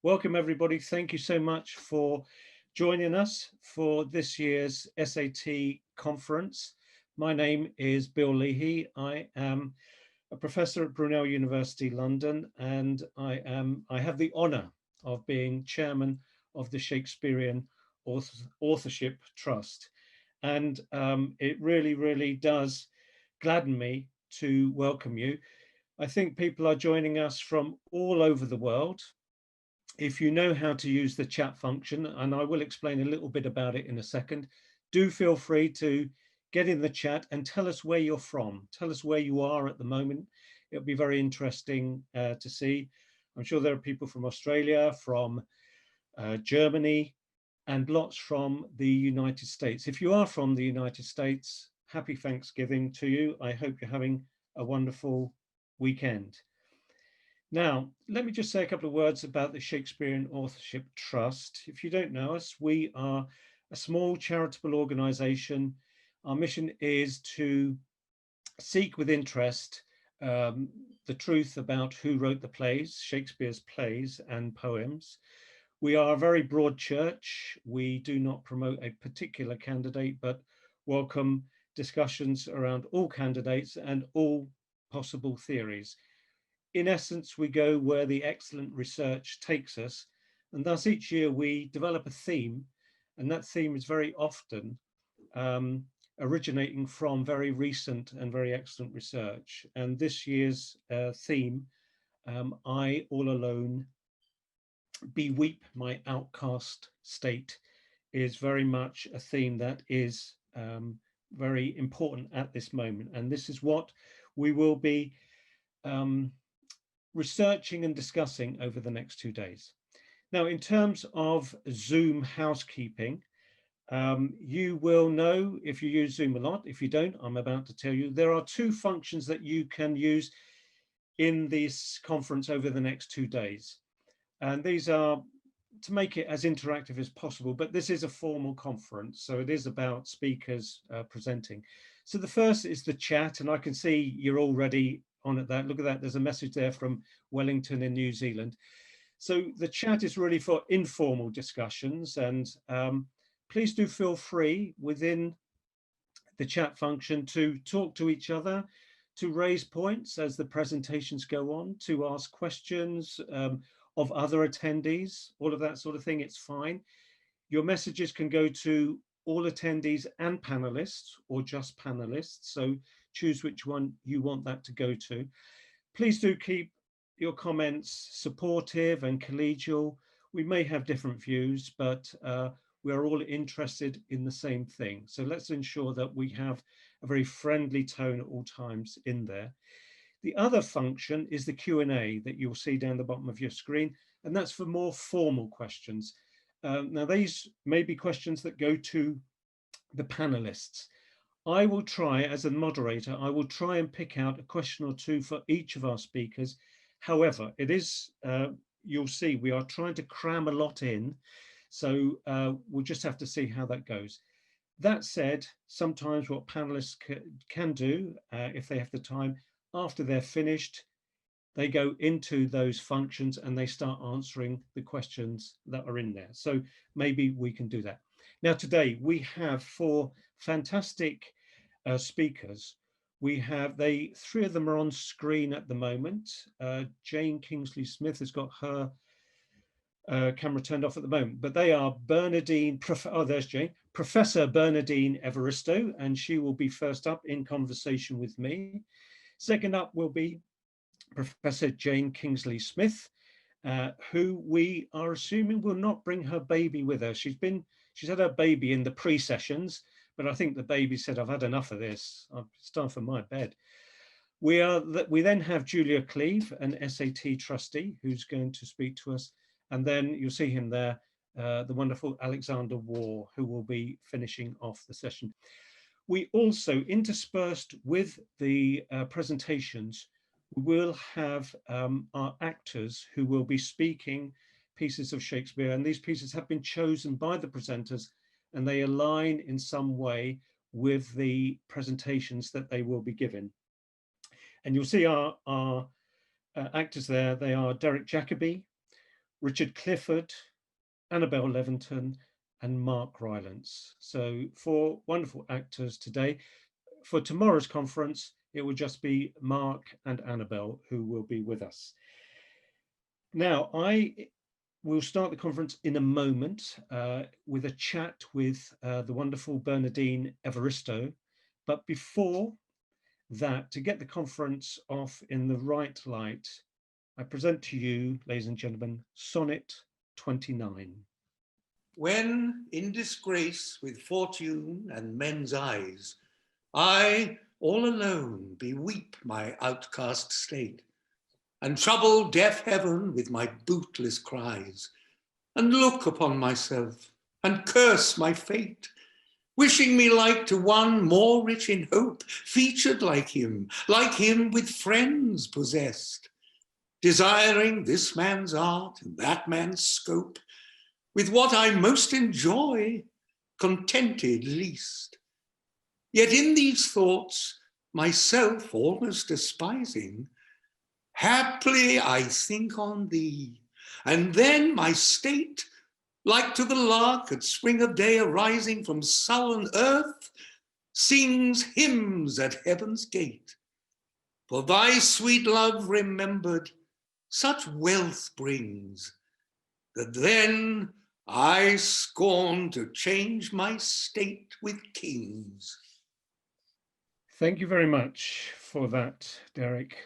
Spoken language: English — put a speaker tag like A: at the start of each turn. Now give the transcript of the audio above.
A: Welcome everybody. Thank you so much for joining us for this year's SAT conference. My name is Bill Leahy. I am a professor at Brunel University, London, and I have the honor of being chairman of the Shakespearean Authorship Trust. And it really does gladden me to welcome you. I think people are joining us from all over the world. If you know how to use the chat function, and I will explain a little bit about it in a second, do feel free to get in the chat and tell us where you're from. Tell us where you are at the moment. It'll be very interesting to see. I'm sure there are people from Australia, from Germany, and lots from the United States. If you are from the United States, happy Thanksgiving to you. I hope you're having a wonderful weekend. Now, let me just say a couple of words about the Shakespearean Authorship Trust. If you don't know us, we are a small charitable organisation. Our mission is to seek with interest the truth about who wrote the plays, Shakespeare's plays and poems. We are a very broad church. We do not promote a particular candidate, but welcome discussions around all candidates and all possible theories. In essence, we go where the excellent research takes us, and thus each year we develop a theme, and that theme is very often originating from very recent and very excellent research. And this year's theme, I all alone, beweep my outcast state, is very much a theme that is very important at this moment. And this is what we will be researching and discussing over the next 2 days. Now, in terms of Zoom housekeeping, you will know if you use Zoom a lot. If you don't, I'm about to tell you, there are 2 functions that you can use in this conference over the next 2 days. And these are to make it as interactive as possible, but this is a formal conference, so it is about speakers presenting. So the first is the chat, and I can see you're already on at that. Look at that, there's a message there from Wellington in New Zealand. So the chat is really for informal discussions, and please do feel free within the chat function to talk to each other, to raise points as the presentations go on, to ask questions of other attendees, all of that sort of thing. It's fine. Your messages can go to all attendees and panelists, or just panelists, so choose which one you want that to go to. Please do keep your comments supportive and collegial. We may have different views, but we are all interested in the same thing. So let's ensure that we have a very friendly tone at all times in there. The other function is the Q&A that you'll see down the bottom of your screen, and that's for more formal questions. Now, these may be questions that go to the panelists. I will try, as a moderator, I will try and pick out a question or 2 for each of our speakers. However, it is, you'll see, we are trying to cram a lot in, so we'll just have to see how that goes. That said, sometimes what panelists can do, if they have the time, after they're finished, they go into those functions and they start answering the questions that are in there. So maybe we can do that. Now, today we have 4 fantastic speakers. We have 3 of them are on screen at the moment. Jane Kingsley Smith has got her camera turned off at the moment, but they are Bernardine, there's Jane, Professor Bernardine Evaristo, and she will be first up in conversation with me. Second up will be Professor Jane Kingsley Smith, who we are assuming will not bring her baby with her. She's had her baby in the pre-sessions, but I think the baby said, I've had enough of this. It's time for my bed. We then have Julia Cleave, an SAT trustee, who's going to speak to us. And then you'll see him there, the wonderful Alexander Waugh, who will be finishing off the session. We also, interspersed with the presentations, we'll have our actors who will be speaking pieces of Shakespeare, and these pieces have been chosen by the presenters, and they align in some way with the presentations that they will be given. And you'll see our actors there. They are Derek Jacobi, Richard Clifford, Annabel Leventon, and Mark Rylance. So 4 wonderful actors today. For tomorrow's conference, it will just be Mark and Annabel who will be with us. Now, I will start the conference in a moment with a chat with the wonderful Bernardine Evaristo. But before that, to get the conference off in the right light, I present to you, ladies and gentlemen, Sonnet 29.
B: When in disgrace with fortune and men's eyes, I, all alone, beweep my outcast state, and trouble deaf heaven with my bootless cries, and look upon myself, and curse my fate, wishing me like to one more rich in hope, featured like him with friends possessed, desiring this man's art and that man's scope, with what I most enjoy, contented least. Yet in these thoughts, myself almost despising, haply I think on thee, and then my state, like to the lark at spring of day arising from sullen earth, sings hymns at heaven's gate. For thy sweet love remembered such wealth brings, that then I scorn to change my state with kings.
A: Thank you very much for that, Derek.